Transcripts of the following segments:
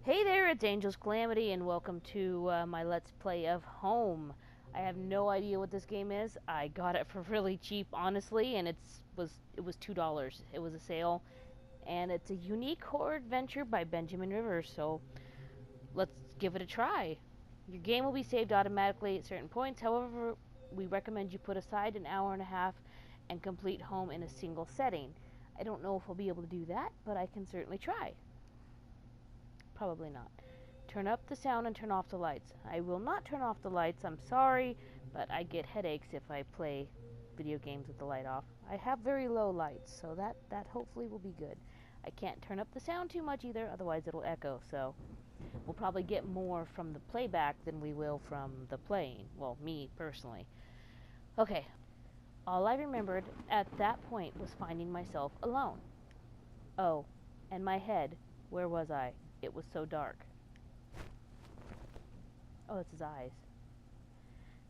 Hey there, it's Angel's Calamity, and welcome to my Let's Play of Home. I have no idea what this game is. I got it for really cheap, honestly, and it was $2. It was a sale, and it's a unique horror adventure by Benjamin Rivers. So let's give it a try. Your game will be saved automatically at certain points. However, we recommend you put aside an hour and a half and complete Home in a single setting. I don't know if I'll be able to do that, but I can certainly try. Probably not. Turn up the sound and turn off the lights. I will not turn off the lights, I'm sorry, but I get headaches if I play video games with the light off. I have very low lights, so that hopefully will be good. I can't turn up the sound too much either, otherwise it'll echo, so we'll probably get more from the playback than we will from the playing. Well, me, personally. Okay. All I remembered at that point was finding myself alone. Oh, and my head. Where was I? It was so dark. Oh, that's his eyes.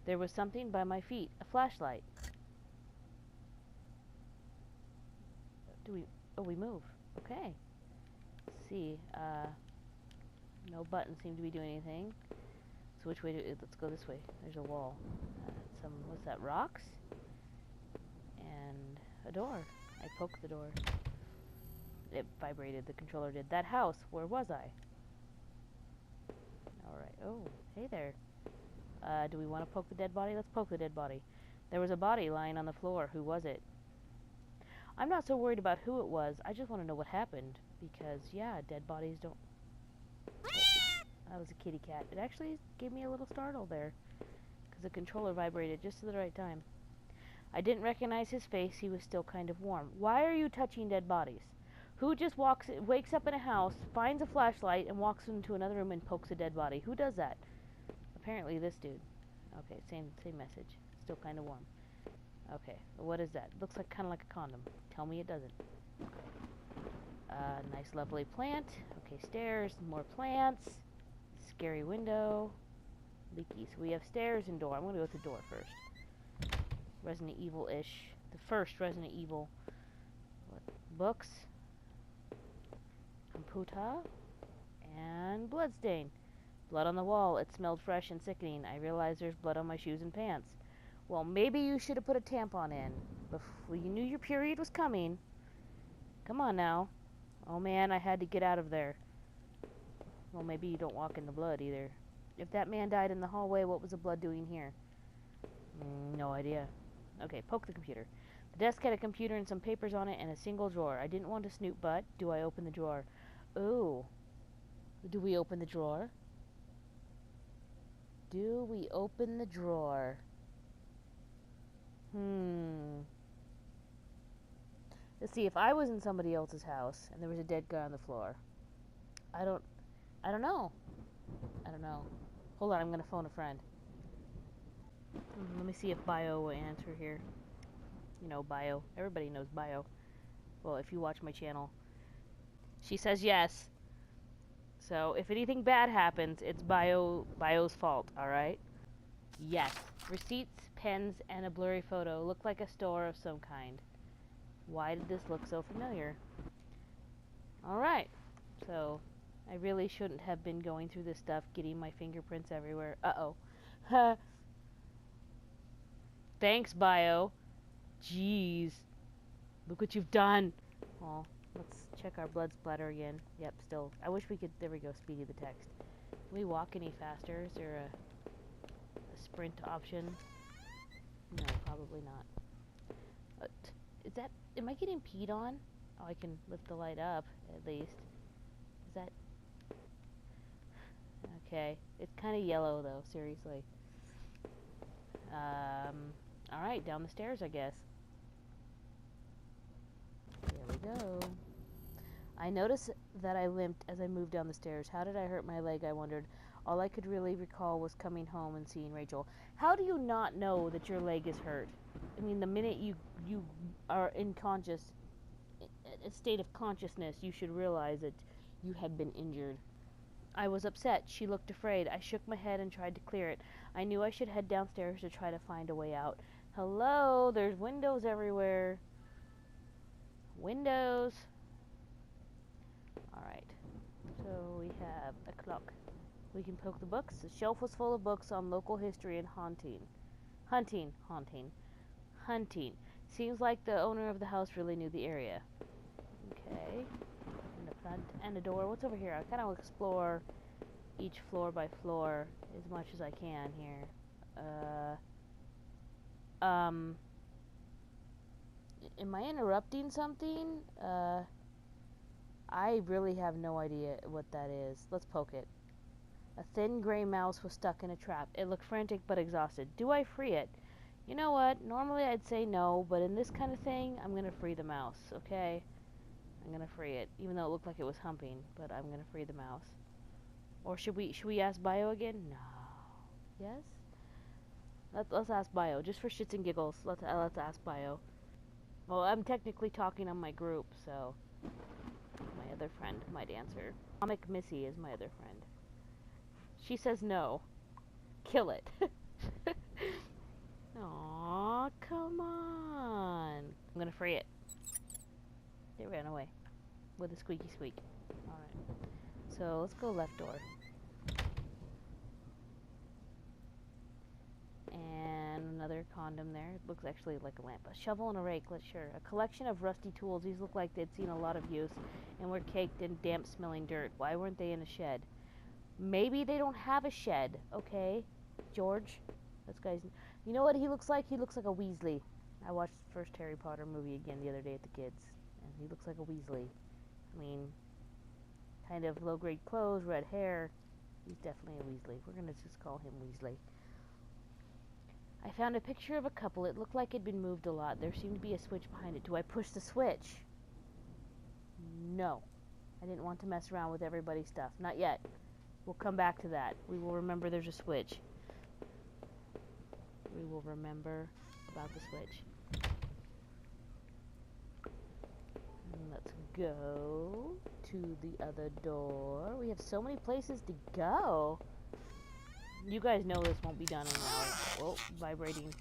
There was something by my feet. A flashlight. Oh, we move. Okay. Let's see. No buttons seem to be doing anything. So which way let's go this way. There's a wall. What's that, rocks? And a door. I poked the door. It vibrated, the controller did. That house, where was I? Alright, oh, hey there. Do we want to poke the dead body? Let's poke the dead body. There was a body lying on the floor. Who was it? I'm not so worried about who it was. I just want to know what happened. Because, yeah, dead bodies don't... That was a kitty cat. It actually gave me a little startle there. Because the controller vibrated just at the right time. I didn't recognize his face. He was still kind of warm. Why are you touching dead bodies? Who just wakes up in a house, finds a flashlight, and walks into another room and pokes a dead body? Who does that? Apparently this dude. Okay, same message. Still kind of warm. Okay, what is that? Looks like kind of like a condom. Tell me it doesn't. Nice lovely plant. Okay, stairs, more plants. Scary window. Leaky. So we have stairs and door. I'm going to go with the door first. Resident Evil-ish. The first Resident Evil. What? Books. Computer. And bloodstain. Blood on the wall. It smelled fresh and sickening. I realized there's blood on my shoes and pants. Well, maybe you should have put a tampon in before you knew your period was coming. Come on now. Oh man, I had to get out of there. Well, maybe you don't walk in the blood either. If that man died in the hallway, what was the blood doing here? No idea. Okay, poke the computer. The desk had a computer and some papers on it and a single drawer. I didn't want to snoop, but do I open the drawer? Ooh. Do we open the drawer? Do we open the drawer? Let's see, if I was in somebody else's house and there was a dead guy on the floor. I don't know. I don't know. Hold on, I'm gonna phone a friend. Let me see if Bio will answer here. You know, Bio. Everybody knows Bio. Well, if you watch my channel. She says yes. So, if anything bad happens, it's Bio's fault, alright? Yes. Receipts, pens, and a blurry photo. Look like a store of some kind. Why did this look so familiar? Alright. So, I really shouldn't have been going through this stuff, getting my fingerprints everywhere. Uh-oh. Thanks, Bio. Jeez. Look what you've done. Oh, let's check our blood splatter again. Yep, still. I wish we could... There we go, Speedy the text. Can we walk any faster? Is there a sprint option? No, probably not. Is that... Am I getting peed on? Oh, I can lift the light up, at least. Is that... Okay. It's kind of yellow, though, seriously. Alright, down the stairs, I guess. There we go. I noticed that I limped as I moved down the stairs. How did I hurt my leg, I wondered. All I could really recall was coming home and seeing Rachel. How do you not know that your leg is hurt? I mean, the minute you are in a state of consciousness, you should realize that you had been injured. I was upset. She looked afraid. I shook my head and tried to clear it. I knew I should head downstairs to try to find a way out. Hello? There's windows everywhere. Windows. Alright. So we have have a clock. We can poke the books. The shelf was full of books on local history and haunting. Hunting. Seems like the owner of the house really knew the area. Okay. And the front and the door. What's over here? I kind of explore each floor by floor as much as I can here. Am I interrupting something? I really have no idea what that is. Let's poke it. A thin gray mouse was stuck in a trap. It looked frantic but exhausted. Do I free it? You know what? Normally I'd say no, but in this kind of thing, I'm gonna free the mouse, okay? I'm gonna free it, even though it looked like it was humping, but I'm gonna free the mouse. Or should we ask Bio again? No. Yes? Let's ask Bio, just for shits and giggles. Let's ask Bio. Well, I'm technically talking on my group, so my other friend might answer. Comic Missy is my other friend. She says no. Kill it. Aw, come on. I'm gonna free it. It ran away with a squeaky squeak. Alright. So let's go left door. And another condom there. It looks actually like a lamp. A shovel and a rake, let's sure. A collection of rusty tools. These look like they'd seen a lot of use and were caked in damp smelling dirt. Why weren't they in a shed? Maybe they don't have a shed, okay? George? This guy's... You know what he looks like? He looks like a Weasley. I watched the first Harry Potter movie again the other day at the kids. And he looks like a Weasley. I mean, kind of low-grade clothes, red hair. He's definitely a Weasley. We're gonna just call him Weasley. I found a picture of a couple. It looked like it'd been moved a lot. There seemed to be a switch behind it. Do I push the switch? No. I didn't want to mess around with everybody's stuff. Not yet. We'll come back to that. We will remember there's a switch. We will remember about the switch. And let's go to the other door. We have so many places to go. You guys know this won't be done in an hour. Oh, vibrating,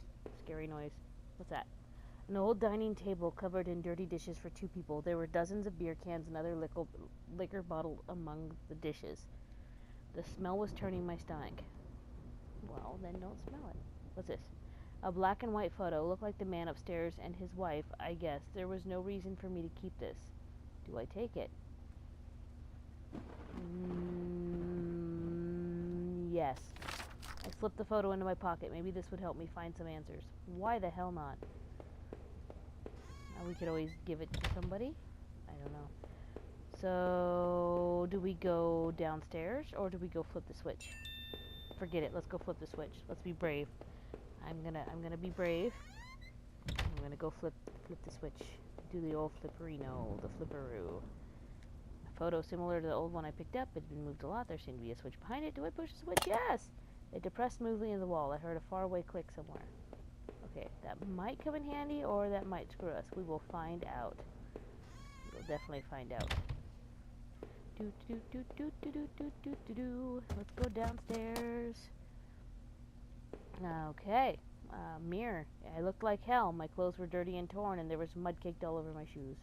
scary noise. What's that? An old dining table covered in dirty dishes for two people. There were dozens of beer cans and other liquor bottled among the dishes. The smell was turning my stomach. Well, then don't smell it. What's this? A black and white photo. Looked like the man upstairs and his wife, I guess. There was no reason for me to keep this. Do I take it? Yes. I slipped the photo into my pocket. Maybe this would help me find some answers. Why the hell not? We could always give it to somebody. I don't know. So, do we go downstairs or do we go flip the switch? Forget it. Let's go flip the switch. Let's be brave. I'm gonna be brave. I'm gonna go flip the switch. Do the old flipperino, the flipperoo. A photo similar to the old one I picked up. It's been moved a lot. There seemed to be a switch behind it. Do I push the switch? Yes! It depressed smoothly in the wall. I heard a faraway click somewhere. Okay, that might come in handy or that might screw us. We will find out. We'll definitely find out. Let's go downstairs. Okay. Mirror. I looked like hell. My clothes were dirty and torn, and there was mud caked all over my shoes.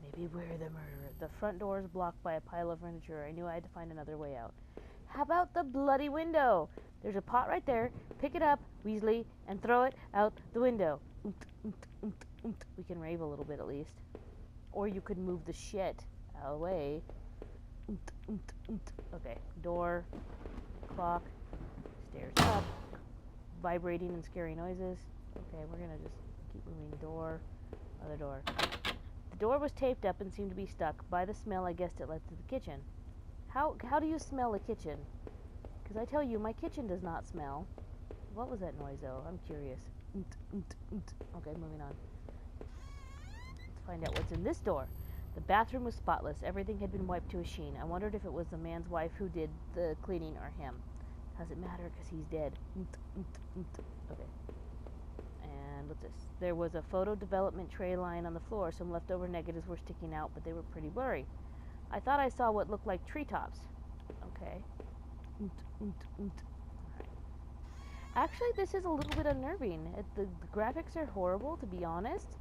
Maybe we're the murderer. The front door is blocked by a pile of furniture. I knew I had to find another way out. How about the bloody window? There's a pot right there. Pick it up, Weasley, and throw it out the window. We can rave a little bit at least. Or you could move the shit out of the way. Okay, door, clock, stairs up, vibrating and scary noises. Okay, we're gonna just keep moving. Door, other door. The door was taped up and seemed to be stuck. By the smell, I guessed it led to the kitchen. How do you smell a kitchen? Because I tell you, my kitchen does not smell. What was that noise, though? I'm curious. Okay, moving on. Let's find out what's in this door. The bathroom was spotless. Everything had been wiped to a sheen. I wondered if it was the man's wife who did the cleaning or him. Doesn't matter because he's dead. Okay. And what's this? There was a photo development tray lying on the floor. Some leftover negatives were sticking out, but they were pretty blurry. I thought I saw what looked like treetops. Okay. Alright. Actually, this is a little bit unnerving. The graphics are horrible, to be honest.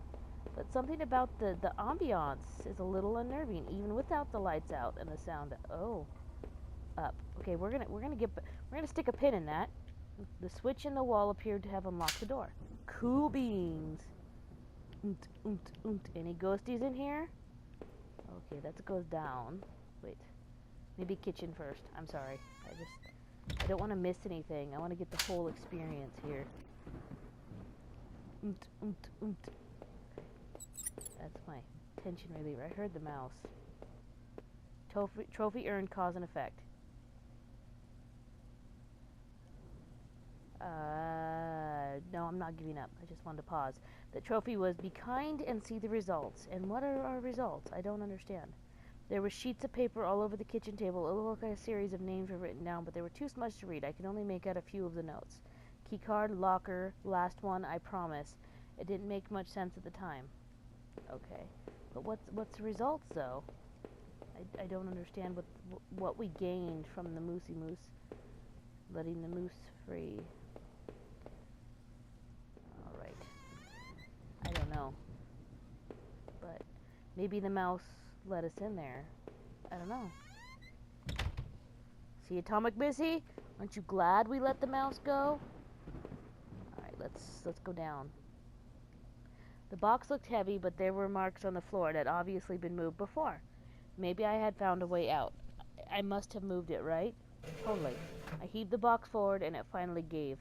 But something about the ambiance is a little unnerving, even without the lights out and the sound. Oh, Up. Okay, we're gonna stick a pin in that. The switch in the wall appeared to have unlocked the door. Cool beans. Any ghosties in here? Okay, that goes down. Wait. Maybe kitchen first. I'm sorry. I don't want to miss anything. I want to get the whole experience here. That's my tension reliever. I heard the mouse. Trophy earned, cause and effect. No, I'm not giving up. I just wanted to pause. The trophy was be kind and see the results. And what are our results? I don't understand. There were sheets of paper all over the kitchen table. It looked like a series of names were written down, but they were too smudged to read. I could only make out a few of the notes. Keycard, locker, last one, I promise. It didn't make much sense at the time. Okay. But what's the results, though? I don't understand what we gained from the Moosey Moose. Letting the moose free. Alright. I don't know. But maybe the mouse let us in there. I don't know. See, Atomic Missy? Aren't you glad we let the mouse go? Alright, let's go down. The box looked heavy, but there were marks on the floor that had obviously been moved before. Maybe I had found a way out. I must have moved it, right? Totally. I heaved the box forward, and it finally gave.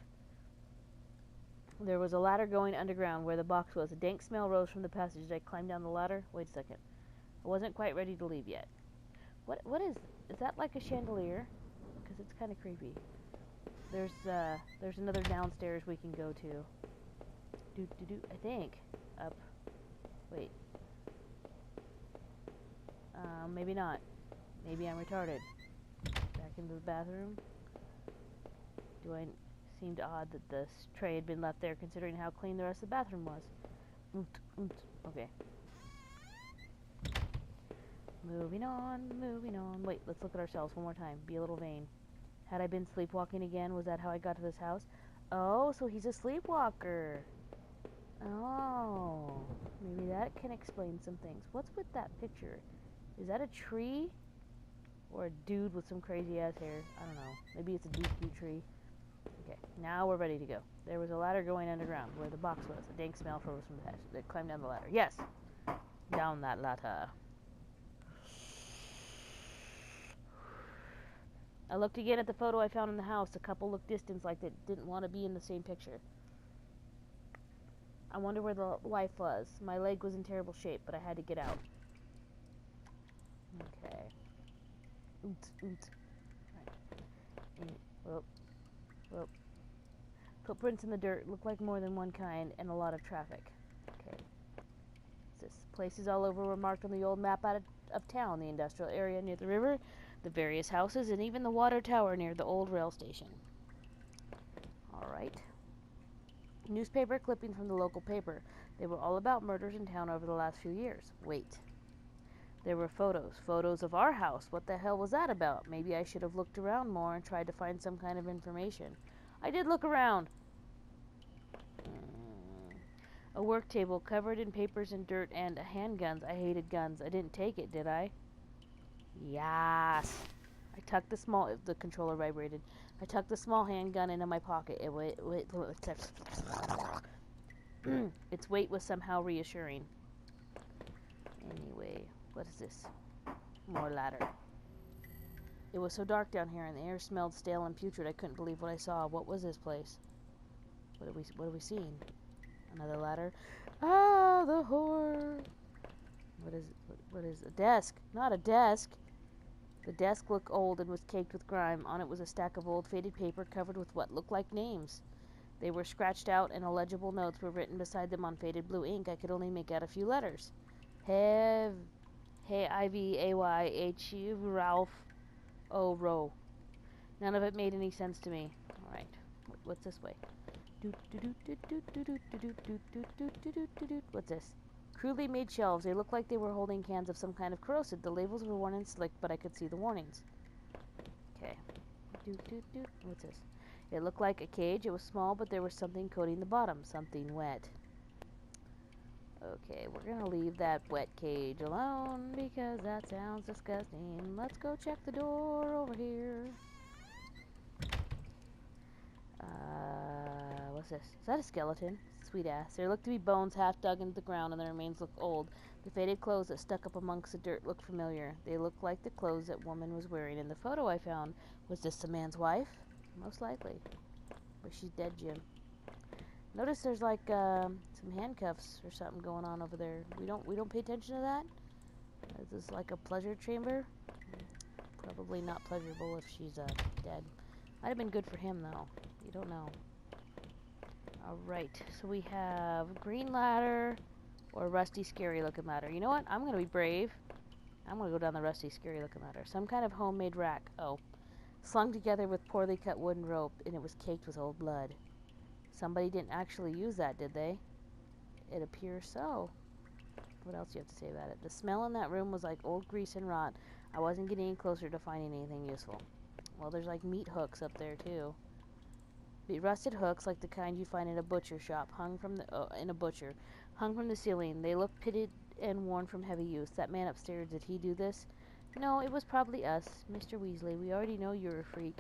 There was a ladder going underground where the box was. A dank smell rose from the passage. I climbed down the ladder. Wait a second. I wasn't quite ready to leave yet. What is that like a chandelier? Because it's kind of creepy. There's another downstairs we can go to. I think. Up. Wait. Maybe not. Maybe I'm retarded. Back into the bathroom. Seemed odd that the tray had been left there considering how clean the rest of the bathroom was. Okay. Moving on. Wait, let's look at ourselves one more time. Be a little vain. Had I been sleepwalking again? Was that how I got to this house? Oh, so he's a sleepwalker. Oh. Maybe that can explain some things. What's with that picture? Is that a tree? Or a dude with some crazy ass hair? I don't know. Maybe it's a deep tree. Okay, now we're ready to go. There was a ladder going underground where the box was. A dank smell rose from the hatch. They climbed down the ladder. Yes! Down that ladder. I looked again at the photo I found in the house. The couple looked distant like they didn't want to be in the same picture. I wonder where the wife was. My leg was in terrible shape, but I had to get out. Okay. Right. Whoop. Footprints in the dirt look like more than one kind, and a lot of traffic. Okay. What's this? Places all over were marked on the old map out of town. The industrial area near the river, the various houses, and even the water tower near the old rail station. Alright. Newspaper clippings from the local paper. They were all about murders in town over the last few years. Wait. There were photos of our house. What the hell was that about? Maybe I should have looked around more and tried to find some kind of information. I did look around. A work table covered in papers and dirt and handguns. I hated guns. I didn't take it, did I? Yes. I tucked the controller vibrated. I tucked the small handgun into my pocket. Its weight was somehow reassuring. Anyway. What is this? More ladder. It was so dark down here, and the air smelled stale and putrid. I couldn't believe what I saw. What was this place? What have we seen? Another ladder. Ah, the horror. What is it? What is a desk? Not a desk. The desk looked old and was caked with grime. On it was a stack of old faded paper covered with what looked like names. They were scratched out, and illegible notes were written beside them on faded blue ink. I could only make out a few letters. Hey, Ivayh, Ralph, O, Row. None of it made any sense to me. Alright, what's this way? What's this? Crudely made shelves. They looked like they were holding cans of some kind of corrosive. The labels were worn and slick, but I could see the warnings. Okay. What's this? It looked like a cage. It was small, but there was something coating the bottom. Something wet. Okay, we're gonna leave that wet cage alone because that sounds disgusting. Let's go check the door over here. What's this? Is that a skeleton? Sweet ass. There look to be bones half dug into the ground and the remains look old. The faded clothes that stuck up amongst the dirt look familiar. They look like the clothes that woman was wearing in the photo I found. Was this the man's wife? Most likely. But she's dead, Jim. Notice there's like some handcuffs or something going on over there. We don't pay attention to that. Is this like a pleasure chamber? Probably not pleasurable if she's dead. Might have been good for him though. You don't know. Alright, so we have green ladder or rusty scary looking ladder. You know what? I'm gonna be brave. I'm gonna go down the rusty scary looking ladder. Some kind of homemade rack. Oh. Slung together with poorly cut wooden rope, and it was caked with old blood. Somebody didn't actually use that, did they? It appears so. What else do you have to say about it? The smell in that room was like old grease and rot. I wasn't getting any closer to finding anything useful. Well, there's like meat hooks up there too. Rusted hooks like the kind you find in a butcher shop, hung from the ceiling. They look pitted and worn from heavy use. That man upstairs, did he do this? No, it was probably us, Mr. Weasley. We already know you're a freak.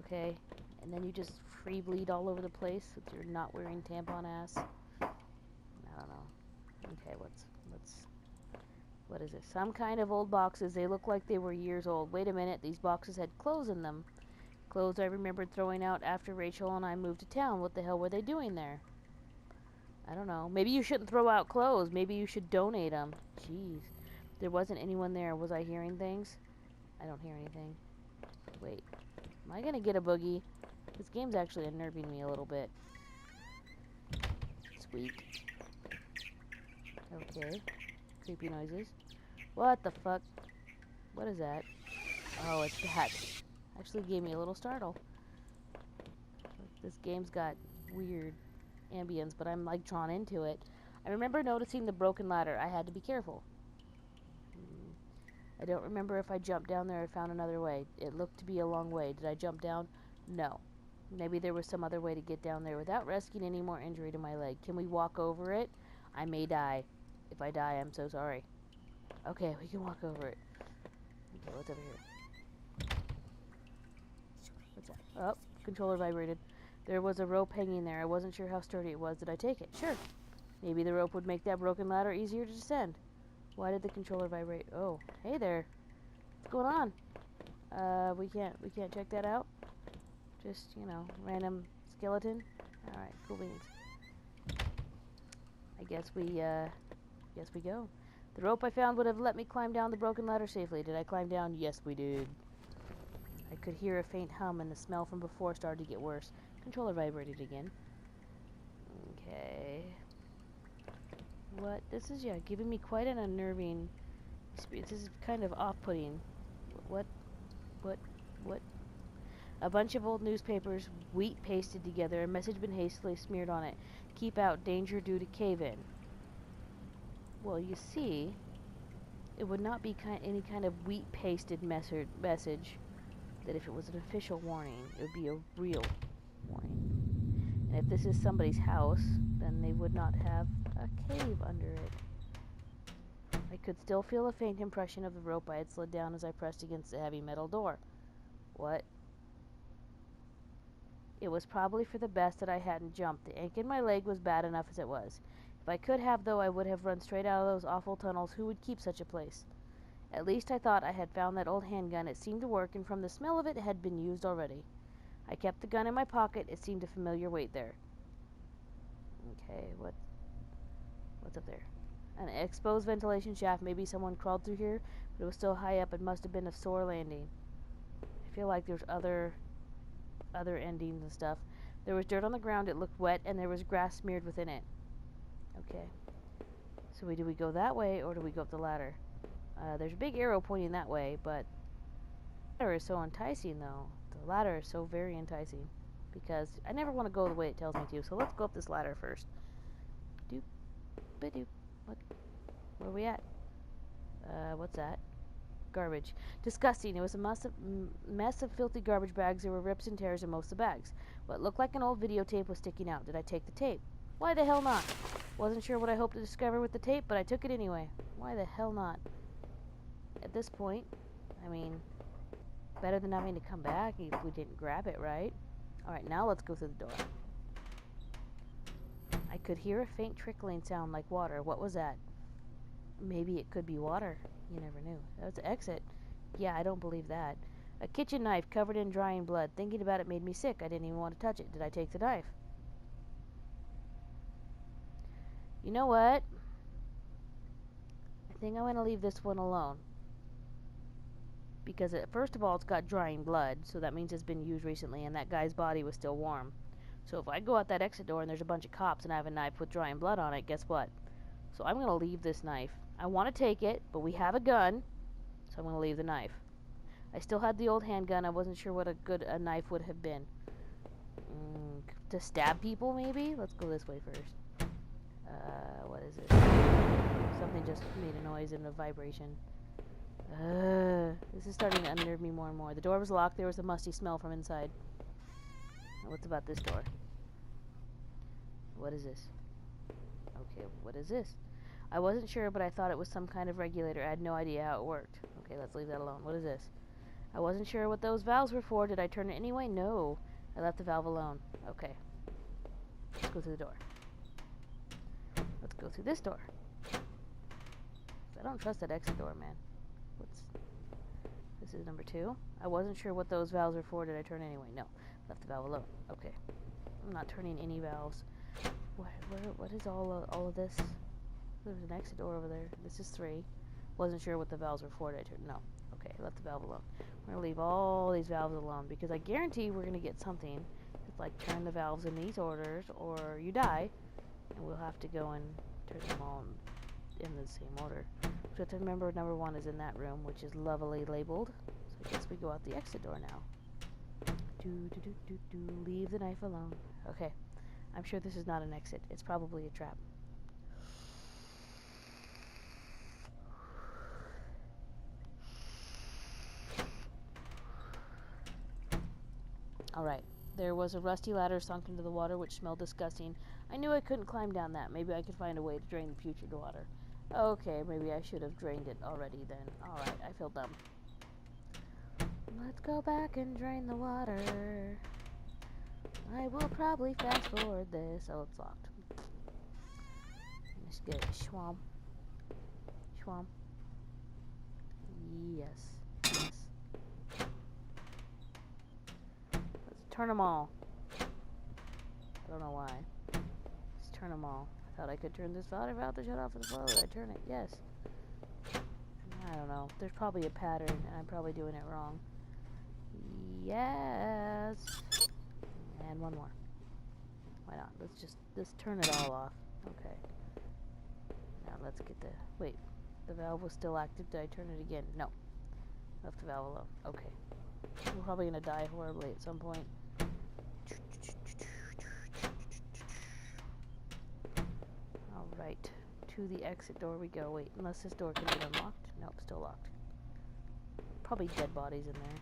Okay, and then you just free bleed all over the place with your not wearing tampon ass. I don't know. Okay, what is this? Some kind of old boxes. They look like they were years old. Wait a minute, these boxes had clothes in them. Clothes I remembered throwing out after Rachel and I moved to town. What the hell were they doing there? I don't know. Maybe you shouldn't throw out clothes. Maybe you should donate them. Jeez. There wasn't anyone there. Was I hearing things? I don't hear anything. Wait. Am I gonna get a boogie? This game's actually unnerving me a little bit. Sweet. Okay. Creepy noises. What the fuck? What is that? Oh, it's that. Actually gave me a little startle. This game's got weird ambience, but I'm like drawn into it. I remember noticing the broken ladder. I had to be careful. I don't remember if I jumped down there or found another way. It looked to be a long way. Did I jump down? No. Maybe there was some other way to get down there without risking any more injury to my leg. Can we walk over it? I may die. If I die, I'm so sorry. Okay, we can walk over it. Okay, what's over here? What's that? Oh, controller vibrated. There was a rope hanging there. I wasn't sure how sturdy it was. Did I take it? Sure. Maybe the rope would make that broken ladder easier to descend. Why did the controller vibrate? Oh, hey there. What's going on? We can't check that out. Just, you know, random skeleton. All right, cool beans. I guess we go. The rope I found would have let me climb down the broken ladder safely. Did I climb down? Yes, we did. I could hear a faint hum and the smell from before started to get worse. Controller vibrated again. Okay. What? This is, yeah, giving me quite an unnerving experience. This is kind of off-putting. What? A bunch of old newspapers, wheat pasted together, a message been hastily smeared on it. Keep out, danger due to cave-in. Well, you see, it would not be any kind of wheat pasted message that if it was an official warning, it would be a real warning. And if this is somebody's house, then they would not have a cave under it. I could still feel a faint impression of the rope I had slid down as I pressed against the heavy metal door. What? It was probably for the best that I hadn't jumped. The ache in my leg was bad enough as it was. If I could have, though, I would have run straight out of those awful tunnels. Who would keep such a place? At least I thought I had found that old handgun. It seemed to work, and from the smell of it, it had been used already. I kept the gun in my pocket. It seemed a familiar weight there. Okay, what's up there? An exposed ventilation shaft. Maybe someone crawled through here, but it was so high up it must have been a sore landing. I feel like there's other endings and stuff. There was dirt on the ground. It looked wet, and there was grass smeared within it. Okay. So do we go that way, or do we go up the ladder? There's a big arrow pointing that way, but the ladder is so enticing, though. The ladder is so very enticing, because I never want to go the way it tells me to, so let's go up this ladder first. Doop, ba-doop. What? Where are we at? What's that? Garbage. Disgusting. It was a mess of filthy garbage bags. There were rips and tears in most of the bags. What looked like an old videotape was sticking out. Did I take the tape? Why the hell not? Wasn't sure what I hoped to discover with the tape, but I took it anyway. Why the hell not? At this point, I mean, better than having to come back if we didn't grab it, right? Alright, now let's go through the door. I could hear a faint trickling sound like water. What was that? Maybe it could be water. You never knew. That's an exit. Yeah, I don't believe that. A kitchen knife covered in drying blood. Thinking about it made me sick. I didn't even want to touch it. Did I take the knife? You know what? I think I'm going to leave this one alone. Because first of all, it's got drying blood, so that means it's been used recently, and that guy's body was still warm. So if I go out that exit door and there's a bunch of cops and I have a knife with drying blood on it, guess what? So I'm going to leave this knife. I want to take it, but we have a gun, so I'm going to leave the knife. I still had the old handgun. I wasn't sure what a knife would have been. To stab people, maybe? Let's go this way first. What is this? Something just made a noise and a vibration. This is starting to unnerve me more and more. The door was locked. There was a musty smell from inside. What's about this door? What is this? Okay, what is this? I wasn't sure, but I thought it was some kind of regulator. I had no idea how it worked. Okay, let's leave that alone. What is this? I wasn't sure what those valves were for. Did I turn it anyway? No. I left the valve alone. Okay. Let's go through the door. Let's go through this door. I don't trust that exit door, man. This is number 2. I wasn't sure what those valves were for. Did I turn anyway? No. Left the valve alone. Okay. I'm not turning any valves. What is all of this? There's an exit door over there. This is 3. Wasn't sure what the valves were for. Did I turn? No. Okay. Left the valve alone. We're going to leave all these valves alone because I guarantee we're going to get something. It's like turn the valves in these orders or you die. And we'll have to go and turn them all in the same order. We have to remember number 1 is in that room, which is lovely labeled. So I guess we go out the exit door now. Leave the knife alone. Okay. I'm sure this is not an exit. It's probably a trap. Alright. There was a rusty ladder sunk into the water which smelled disgusting. I knew I couldn't climb down that. Maybe I could find a way to drain the putrid water. Okay, maybe I should have drained it already then. Alright, I feel dumb. Let's go back and drain the water. I will probably fast forward this. Oh, it's locked. Let's get Schwam. Schwam. Yes. Yes. Let's turn them all. I don't know why. Let's turn them all. I thought I could turn this water valve to shut off the flow. Did I turn it? Yes. I don't know. There's probably a pattern, and I'm probably doing it wrong. Yes. And one more. Why not? Let's turn it all off. Okay. Now let's get the... Wait. The valve was still active. Did I turn it again? No. Left the valve alone. Okay. We're probably going to die horribly at some point. Alright. To the exit door we go. Wait, unless this door can be unlocked? Nope, still locked. Probably dead bodies in there.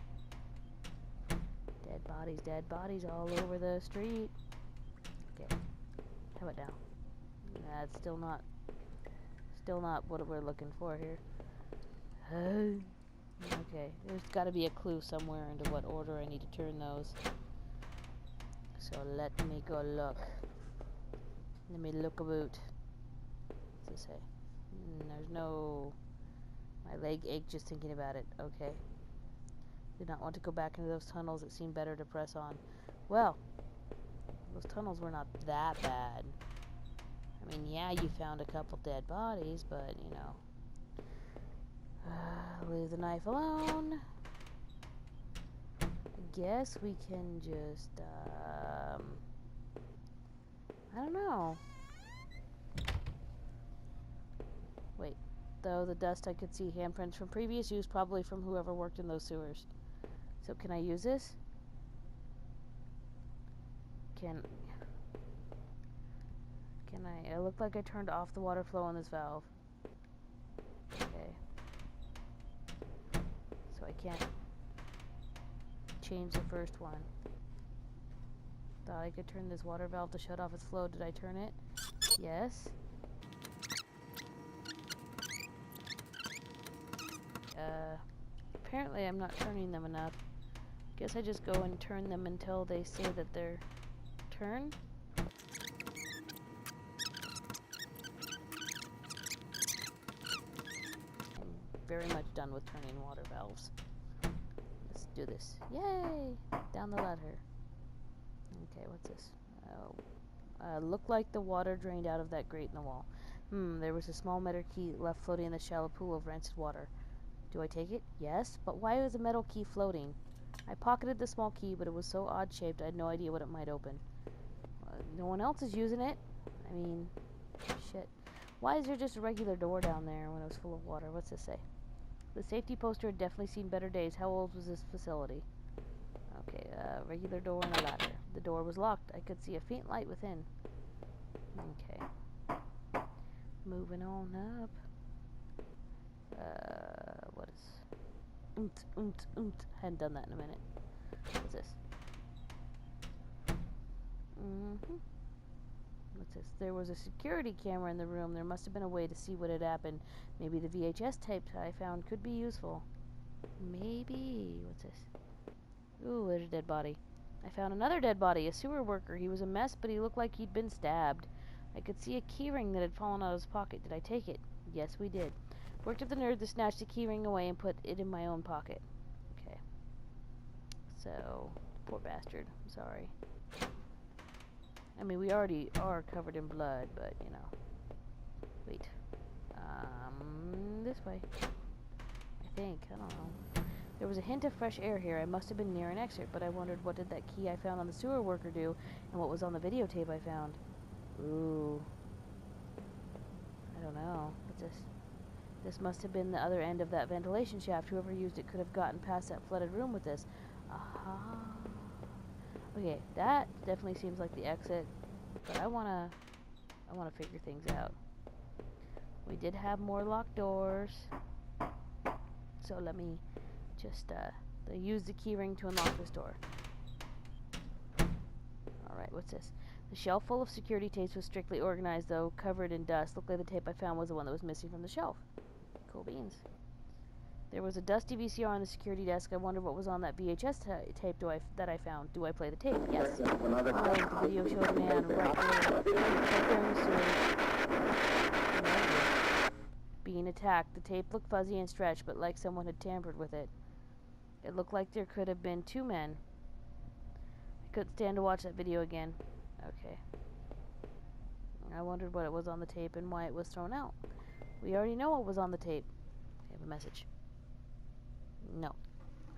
Dead bodies all over the street. Okay. How about now? Nah, it's still not what we're looking for here. Okay, there's got to be a clue somewhere into what order I need to turn those. So let me go look. Let me look about. What's this say? There's no... My leg ached just thinking about it. Okay. Did not want to go back into those tunnels. It seemed better to press on. Well, those tunnels were not that bad. I mean, yeah, you found a couple dead bodies, but, you know. Leave the knife alone. I guess we can just, I don't know. Wait. Though the dust I could see handprints from previous use, probably from whoever worked in those sewers. So can I use this? Can I? It looked like I turned off the water flow on this valve. Okay. So I can't change the first one. Thought I could turn this water valve to shut off its flow. Did I turn it? Yes. apparently I'm not turning them enough. Guess I just go and turn them until they say that they're turned. I'm very much done with turning water valves. Let's do this. Yay! Down the ladder. Okay, what's this? Oh. Looked like the water drained out of that grate in the wall. There was a small metal key left floating in the shallow pool of rancid water. Do I take it? Yes, but why was a metal key floating? I pocketed the small key, but it was so odd-shaped I had no idea what it might open. No one else is using it. I mean, shit. Why is there just a regular door down there when it was full of water? What's this say? The safety poster had definitely seen better days. How old was this facility? Okay, regular door and a ladder. The door was locked. I could see a faint light within. Okay. Moving on up. What is... Hadn't done that in a minute. What's this? What's this? There was a security camera in the room. There must have been a way to see what had happened. Maybe the VHS tape I found could be useful. Maybe. What's this? Ooh, there's a dead body. I found another dead body, a sewer worker. He was a mess, but he looked like he'd been stabbed. I could see a keyring that had fallen out of his pocket. Did I take it? Yes, we did. Worked up the nerve to snatch the keyring away and put it in my own pocket. Okay. So, poor bastard. I'm sorry. I mean, we already are covered in blood, but, you know. Wait. This way. I think. I don't know. There was a hint of fresh air here. I must have been near an exit, but I wondered what did that key I found on the sewer worker do, and what was on the videotape I found. Ooh. I don't know. What's this? This must have been the other end of that ventilation shaft. Whoever used it could have gotten past that flooded room with this. Aha. Okay, that definitely seems like the exit, but I wanna figure things out. We did have more locked doors, so let me just use the key ring to unlock this door. Alright, what's this? The shelf full of security tapes was strictly organized, though covered in dust. Looked like the tape I found was the one that was missing from the shelf. Cool beans. There was a dusty VCR on the security desk. I wondered what was on that VHS tape that I found. Do I play the tape? Yes. The video showed a man right there in the sewers being attacked. The tape looked fuzzy and stretched, but like someone had tampered with it. It looked like there could have been two men. I couldn't stand to watch that video again. Okay. I wondered what it was on the tape and why it was thrown out. We already know what was on the tape. I have a message. No,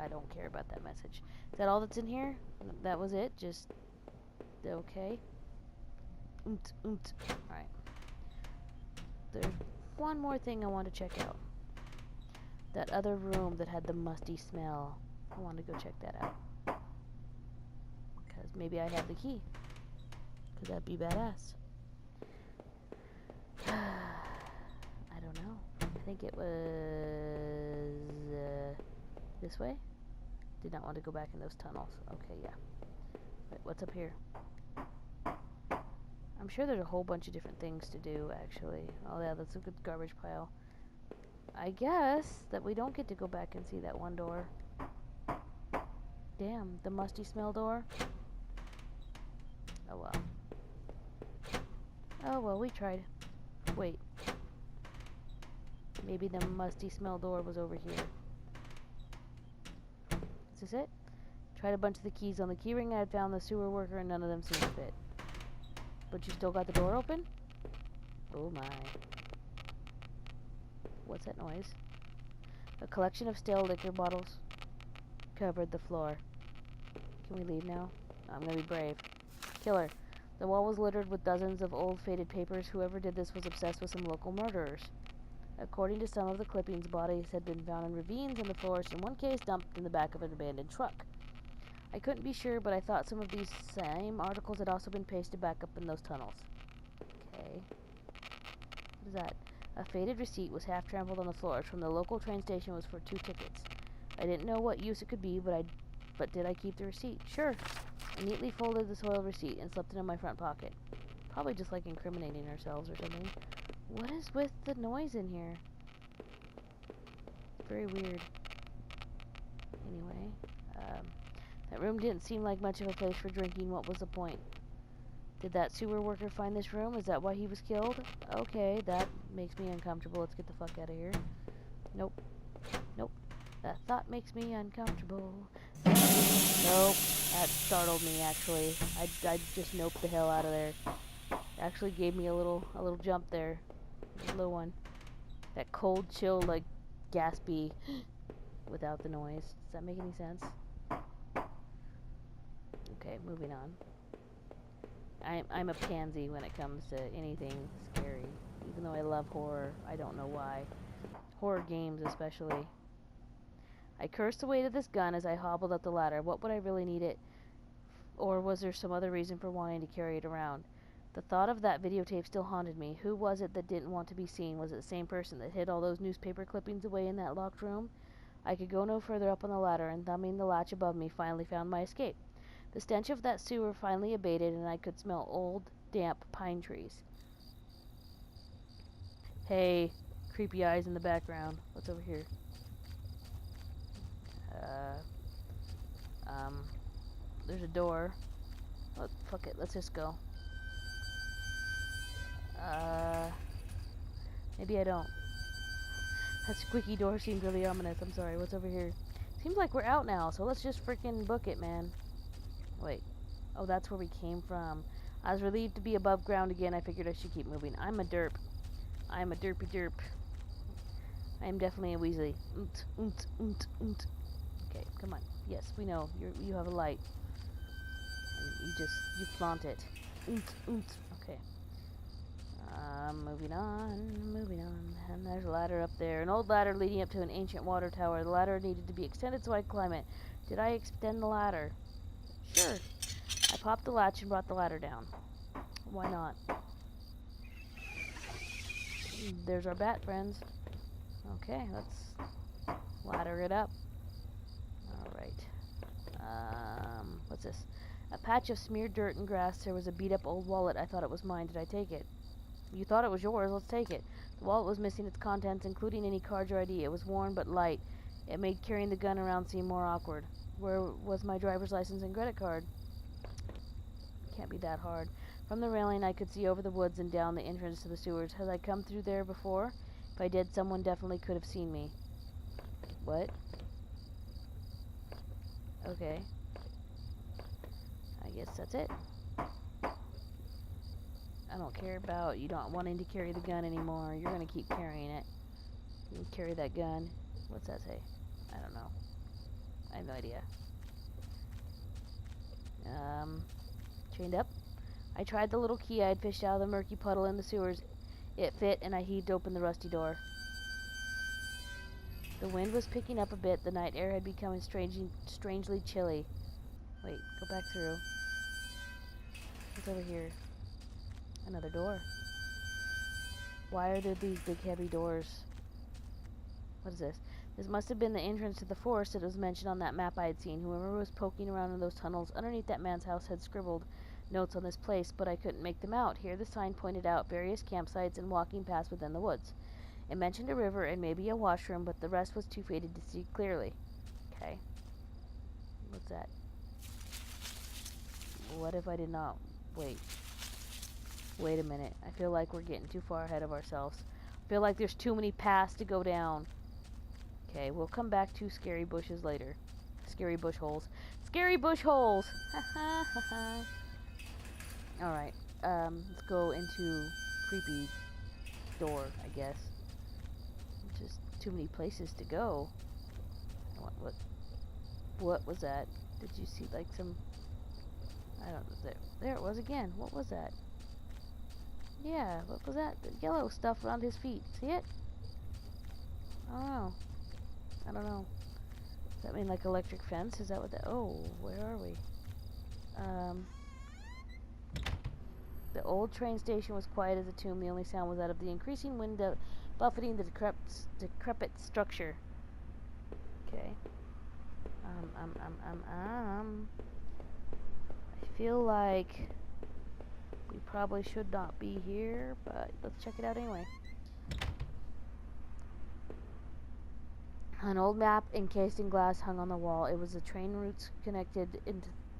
I don't care about that message. Is that all that's in here? That was it? Just... okay. Alright. There's one more thing I want to check out. That other room that had the musty smell. I want to go check that out. Because maybe I have the key. Because that'd be badass. I don't know. I think it was... this way? Did not want to go back in those tunnels. Okay, yeah. Wait, what's up here? I'm sure there's a whole bunch of different things to do, actually. Oh, yeah, that's a good garbage pile. I guess that we don't get to go back and see that one door. Damn, the musty smell door. Oh, well. Oh, well, we tried. Wait. Maybe the musty smell door was over here. Is this it? Tried a bunch of the keys on the keyring. I had found the sewer worker and none of them seemed to fit. But you still got the door open? Oh my. What's that noise? A collection of stale liquor bottles covered the floor. Can we leave now? I'm gonna be brave. Killer. The wall was littered with dozens of old faded papers. Whoever did this was obsessed with some local murderers. According to some of the clippings, bodies had been found in ravines in the forest, in one case dumped in the back of an abandoned truck. I couldn't be sure, but I thought some of these same articles had also been pasted back up in those tunnels. Okay. What is that? A faded receipt was half trampled on the floor. From the local train station was for 2 tickets. I didn't know what use it could be, but did I keep the receipt? Sure. I neatly folded the soiled receipt and slipped it in my front pocket. Probably just like incriminating ourselves or something. What is with the noise in here? Very weird. Anyway, that room didn't seem like much of a place for drinking. What was the point? Did that sewer worker find this room? Is that why he was killed? Okay, that makes me uncomfortable. Let's get the fuck out of here. Nope. Nope. That thought makes me uncomfortable. Nope. That startled me, actually. I just noped the hell out of there. Actually gave me a little jump there. A little one. That cold chill, like, gaspy without the noise. Does that make any sense? Okay, moving on. I'm a pansy when it comes to anything scary. Even though I love horror, I don't know why. Horror games especially. I cursed the weight of this gun as I hobbled up the ladder. What would I really need it? Or was there some other reason for wanting to carry it around? The thought of that videotape still haunted me. Who was it that didn't want to be seen? Was it the same person that hid all those newspaper clippings away in that locked room? I could go no further up on the ladder, and thumbing the latch above me finally found my escape. The stench of that sewer finally abated, and I could smell old, damp pine trees. Hey, creepy eyes in the background. What's over here? There's a door. Oh, fuck it, let's just go. Maybe I don't. That squeaky door seemed really ominous. I'm sorry, what's over here? Seems like we're out now, so let's just freaking book it, man. Wait. Oh, that's where we came from. I was relieved to be above ground again. I figured I should keep moving. I'm a derp. I'm a derpy derp. I am definitely a Weasley. Okay, come on. Yes, we know. You have a light. And you flaunt it. Okay. Moving on. And there's a ladder up there. An old ladder leading up to an ancient water tower. The ladder needed to be extended so I'd climb it. Did I extend the ladder? Sure. I popped the latch and brought the ladder down. Why not? There's our bat friends. Okay, let's ladder it up. Alright. What's this? A patch of smeared dirt and grass. There was a beat-up old wallet. I thought it was mine. Did I take it? You thought it was yours. Let's take it. The wallet was missing its contents, including any cards or ID. It was worn but light. It made carrying the gun around seem more awkward. Where was my driver's license and credit card? Can't be that hard. From the railing, I could see over the woods and down the entrance to the sewers. Had I come through there before? If I did, someone definitely could have seen me. What? Okay. I guess that's it. I don't care about you not wanting to carry the gun anymore. You're gonna keep carrying it. You can carry that gun. What's that say? I don't know. I have no idea. Chained up. I tried the little key I had fished out of the murky puddle in the sewers. It fit, and I heaved open the rusty door. The wind was picking up a bit. The night air had become strangely chilly. Wait, go back through. What's over here? Another door. Why are there these big heavy doors? What is this? This must have been the entrance to the forest that was mentioned on that map I had seen. Whoever was poking around in those tunnels underneath that man's house had scribbled notes on this place, but I couldn't make them out. Here the sign pointed out various campsites and walking paths within the woods. It mentioned a river and maybe a washroom, but the rest was too faded to see clearly. Okay. What's that? What if I did not... Wait a minute. I feel like we're getting too far ahead of ourselves. I feel like there's too many paths to go down. Okay, we'll come back to scary bushes later. Scary bush holes. Scary bush holes! Ha ha ha ha. Alright, let's go into creepy door, I guess. Just too many places to go. What was that? Did you see like some... I don't know. There it was again. What was that? Yeah, what was that? The yellow stuff around his feet. See it? I don't know. Does that mean like electric fence? Is that what that... Oh, where are we? The old train station was quiet as a tomb. The only sound was out of the increasing wind buffeting the decrepit structure. Okay. I feel like we probably should not be here, but let's check it out anyway. An old map encased in glass hung on the wall. It was the train routes connected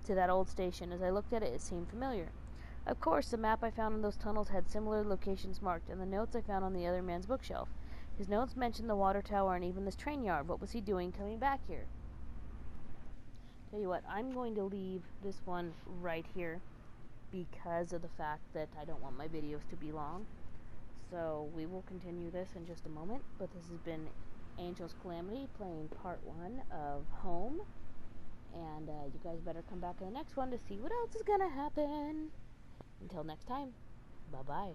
to that old station. As I looked at it, it seemed familiar. Of course, the map I found in those tunnels had similar locations marked, and the notes I found on the other man's bookshelf. His notes mentioned the water tower and even this train yard. What was he doing coming back here? Tell you what, I'm going to leave this one right here because of the fact that I don't want my videos to be long. So we will continue this in just a moment, but this has been Angel's Calamity playing part 1 of Home, and you guys better come back in the next one to see what else is gonna happen. Until next time, bye bye.